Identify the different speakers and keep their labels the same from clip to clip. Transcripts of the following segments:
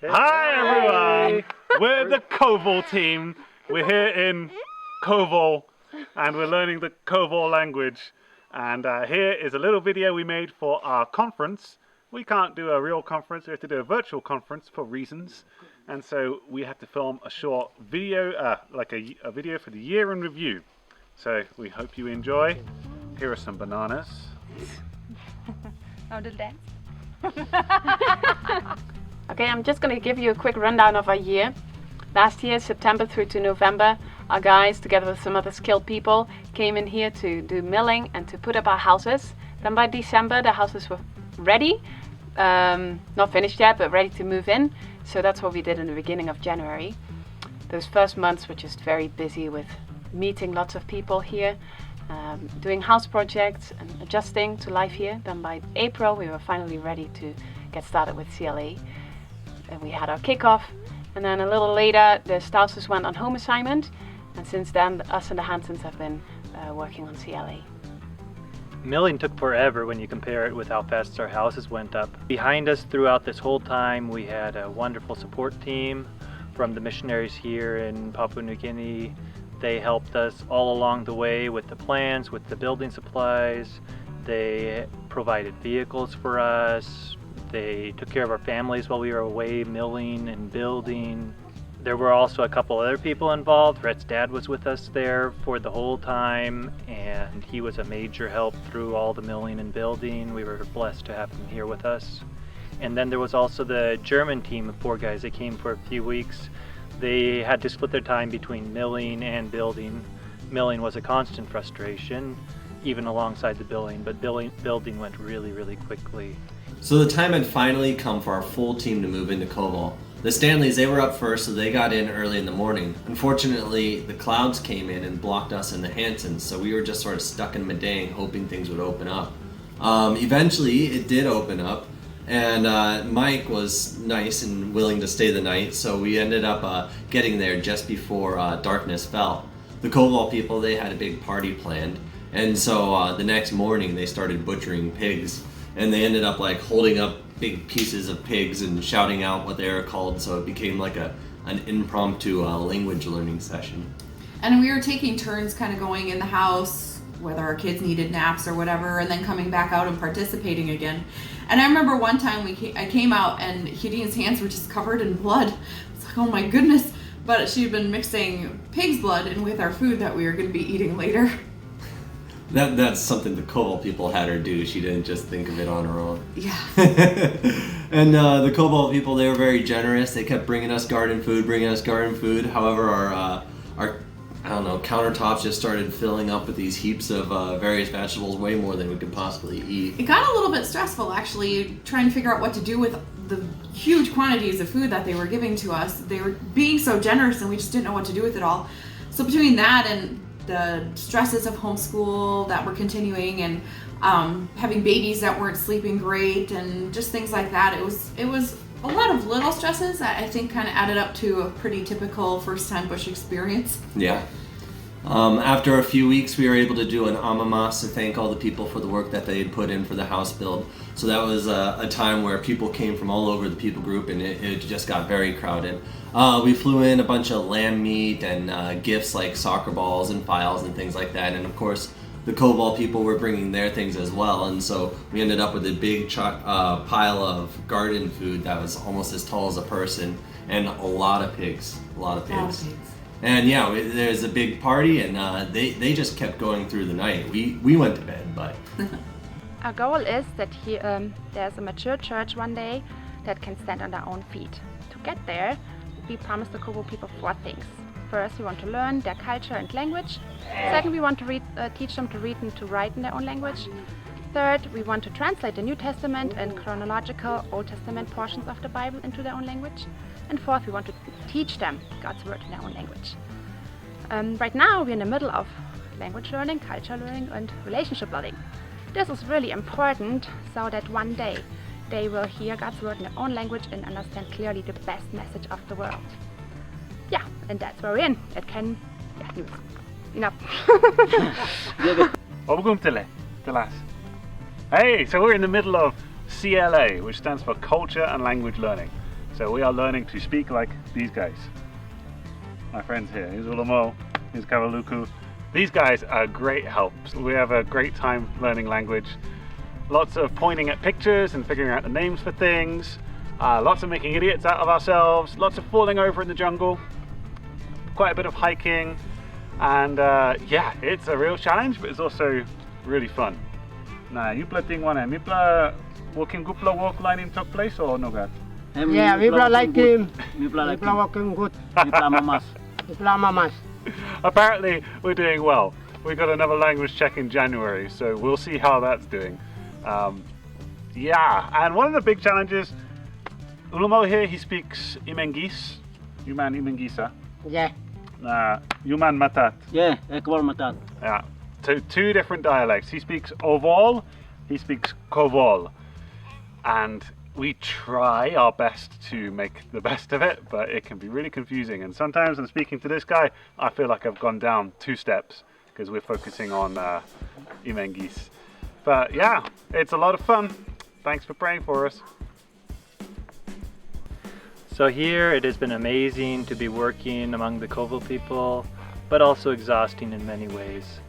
Speaker 1: Hi everyone! We're the Kovol team. We're here in Kovol and we're learning the Kovol language. And here is a little video we made for our conference. We can't do a real conference, we have to do a virtual conference for reasons. And so we had to film a short video, like a video for the year in review. So we hope you enjoy. Here are some bananas.
Speaker 2: Now the dance.
Speaker 3: Okay, I'm just going to give you a quick rundown of our year. Last year, September through to November, our guys, together with some other skilled people, came in here to do milling and to put up our houses. Then by December, the houses were ready. Not finished yet, but ready to move in. So that's what we did in the beginning of January. Those first months were just very busy with meeting lots of people here, doing house projects and adjusting to life here. Then by April, we were finally ready to get started with CLA. And we had our kickoff, and then a little later the Stouses went on home assignment, and since then us and the Hansons have been working on CLA.
Speaker 4: Milling took forever when you compare it with how fast our houses went up. Behind us throughout this whole time we had a wonderful support team from the missionaries here in Papua New Guinea. They helped us all along the way with the plans, with the building supplies. They provided vehicles for us. They took care of our families while we were away milling and building. There were also a couple other people involved. Rhett's dad was with us there for the whole time, and he was a major help through all the milling and building. We were blessed to have him here with us. And then there was also the German team of 4 guys that came for a few weeks. They had to split their time between milling and building. Milling was a constant frustration, even alongside the building, but building went really, really quickly.
Speaker 5: So the time had finally come for our full team to move into Kovol. The Stanleys, they were up first, so they got in early in the morning. Unfortunately, the clouds came in and blocked us and the Hansons, so we were just sort of stuck in Madang hoping things would open up. Eventually, it did open up, and Mike was nice and willing to stay the night, so we ended up getting there just before darkness fell. The Kovol people, they had a big party planned, and so the next morning they started butchering pigs. And they ended up like holding up big pieces of pigs and shouting out what they were called, so it became like an impromptu language learning session.
Speaker 2: And we were taking turns kind of going in the house, whether our kids needed naps or whatever, and then coming back out and participating again. And I remember one time I came out and Gideon's hands were just covered in blood. It's like, oh my goodness. But she'd been mixing pig's blood in with our food that we were going to be eating later.
Speaker 5: That's something the Kovol people had her do. She didn't just think of it on her own.
Speaker 2: Yeah.
Speaker 5: And the Kovol people, they were very generous. They kept bringing us garden food. However, our countertops just started filling up with these heaps of various vegetables, way more than we could possibly eat.
Speaker 2: It got a little bit stressful, actually, trying to figure out what to do with the huge quantities of food that they were giving to us. They were being so generous, and we just didn't know what to do with it all. So between that and the stresses of homeschool that were continuing, and having babies that weren't sleeping great, and just things like that, it was a lot of little stresses that I think kind of added up to a pretty typical first-time bush experience.
Speaker 5: Yeah. After a few weeks, we were able to do an amamas to thank all the people for the work that they had put in for the house build. So that was a time where people came from all over the people group, and it just got very crowded. We flew in a bunch of lamb meat and gifts like soccer balls and files and things like that. And of course, the Kovol people were bringing their things as well. And so we ended up with a big pile of garden food that was almost as tall as a person, and a lot of pigs. And yeah, there's a big party, and they just kept going through the night. We went to bed, but...
Speaker 6: Our goal is that there's a mature church one day that can stand on their own feet. To get there, we promise the Kovol people 4 things. First, we want to learn their culture and language. Second, we want to teach them to read and to write in their own language. Third, we want to translate the New Testament and chronological Old Testament portions of the Bible into their own language. And fourth, we want to teach them God's Word in their own language. Right now, we're in the middle of language learning, culture learning, and relationship building. This is really important so that one day they will hear God's Word in their own language and understand clearly the best message of the world. Yeah, and that's where we're in. It can, enough.
Speaker 1: Hey, so we're in the middle of CLA, which stands for Culture and Language Learning. So we are learning to speak like these guys. My friends here, here's Ulamo, here's Kavaluku. These guys are great helps. We have a great time learning language. Lots of pointing at pictures and figuring out the names for things. Lots of making idiots out of ourselves. Lots of falling over in the jungle. Quite a bit of hiking. And yeah, it's a real challenge, but it's also really fun. Nah, you play thing one, you play walking good walk line in top place or no god?
Speaker 7: Yeah, we play like him.
Speaker 8: We play
Speaker 7: We play walking good.
Speaker 8: We play mamas.
Speaker 7: We play mamas.
Speaker 1: Apparently we're doing well. We got another language check in January, so we'll see how that's doing. Yeah, and one of the big challenges, Ulamo here, he speaks Imengis. Yuman Imengisa.
Speaker 7: Yeah.
Speaker 1: Yuman Matat.
Speaker 8: Yeah, Kovol matat.
Speaker 1: Yeah, two different dialects. He speaks Ovol, he speaks Kovol. And we try our best to make the best of it, but it can be really confusing. And sometimes when speaking to this guy, I feel like I've gone down 2 steps because we're focusing on Imengis. But yeah, it's a lot of fun. Thanks for praying for us.
Speaker 4: So here it has been amazing to be working among the Kovol people, but also exhausting in many ways.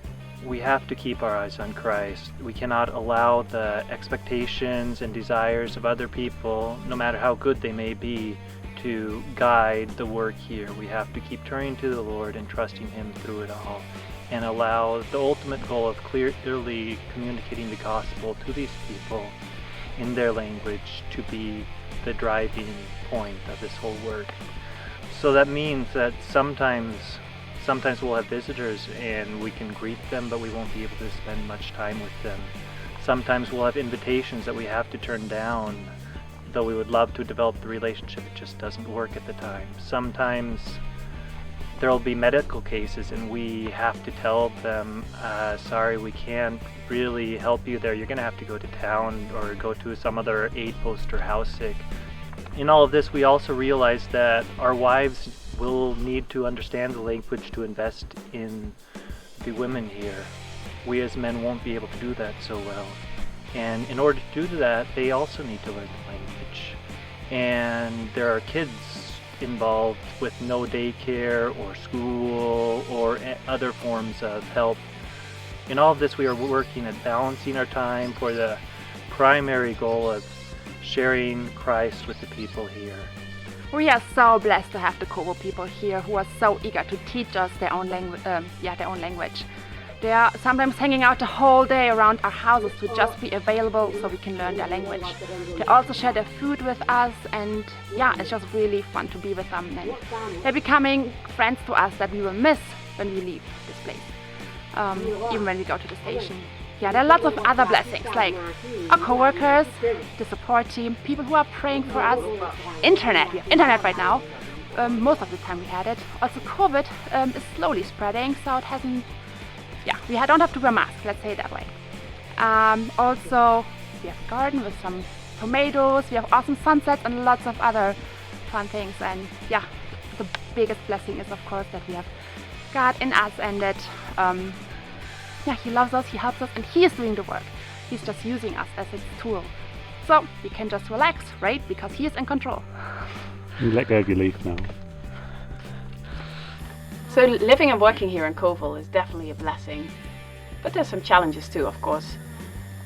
Speaker 4: We have to keep our eyes on Christ. We cannot allow the expectations and desires of other people, no matter how good they may be, to guide the work here. We have to keep turning to the Lord and trusting Him through it all, and allow the ultimate goal of clearly communicating the gospel to these people in their language to be the driving point of this whole work. So that means that sometimes we'll have visitors and we can greet them, but we won't be able to spend much time with them. Sometimes we'll have invitations that we have to turn down, though we would love to develop the relationship, it just doesn't work at the time. Sometimes there'll be medical cases and we have to tell them, sorry, we can't really help you there. You're gonna have to go to town or go to some other aid post or house sick. In all of this, we also realize that our wives will need to understand the language to invest in the women here. We as men won't be able to do that so well. And in order to do that, they also need to learn the language. And there are kids involved with no daycare or school or other forms of help. In all of this, we are working at balancing our time for the primary goal of sharing Christ with the people here.
Speaker 6: We are so blessed to have the Kovol people here who are so eager to teach us their own language. They are sometimes hanging out the whole day around our houses to just be available so we can learn their language. They also share their food with us, and yeah, it's just really fun to be with them. And they're becoming friends to us that we will miss when we leave this place, even when we go to the station. Yeah, there are lots of other blessings, like our co-workers, the support team, people who are praying for us, internet. We have internet right now. Most of the time we had it. Also, COVID is slowly spreading, so it hasn't. Yeah, we don't have to wear masks. Let's say it that way. Also, we have a garden with some tomatoes. We have awesome sunsets and lots of other fun things. And yeah, the biggest blessing is, of course, that we have God in us, and that He loves us, He helps us, and He is doing the work. He's just using us as His tool. So we can just relax, right? Because He is in control.
Speaker 1: You let go of your leaf now.
Speaker 3: So living and working here in Kovol is definitely a blessing. But there's some challenges too, of course.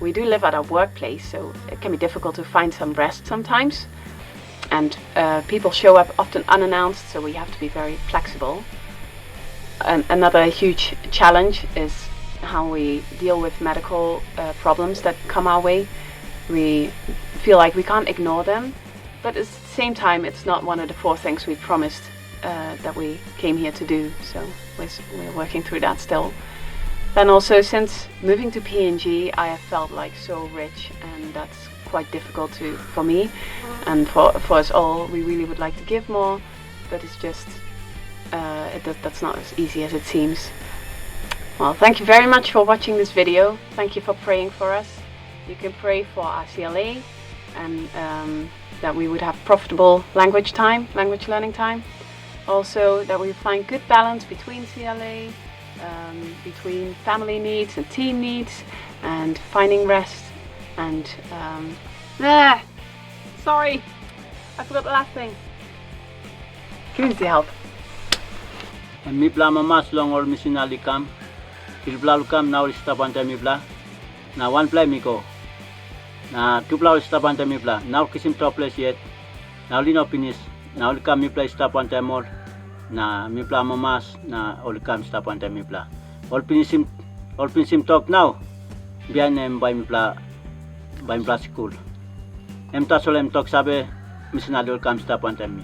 Speaker 3: We do live at our workplace, so it can be difficult to find some rest sometimes. And people show up often unannounced, so we have to be very flexible. Another huge challenge is how we deal with medical problems that come our way. We feel like we can't ignore them, but at the same time it's not one of the 4 things we promised that we came here to do, so we're working through that still. Then also, since moving to PNG, I have felt like so rich, and that's quite difficult for me and for us all. We really would like to give more, but it's just that's not as easy as it seems. Well, thank you very much for watching this video. Thank you for praying for us. You can pray for our CLA and that we would have profitable language learning time. Also, that we find good balance between CLA, between family needs and team needs, and finding rest. And I forgot the last thing. Community help.
Speaker 8: And mi pla mamas long or misinali kam. Il pla lukam now stop ante mi pla. Na one play mi go. Na two pla stop ante mi pla. Now kisim topless yet. Now lino finish. Now lukam mi play stop ante more. Na mi pla mamas na olikam stop ante mi pla. All pinsim talk now. Bian em by mi pla school. Em tasol em talk sabe misinali olikam stop ante mi.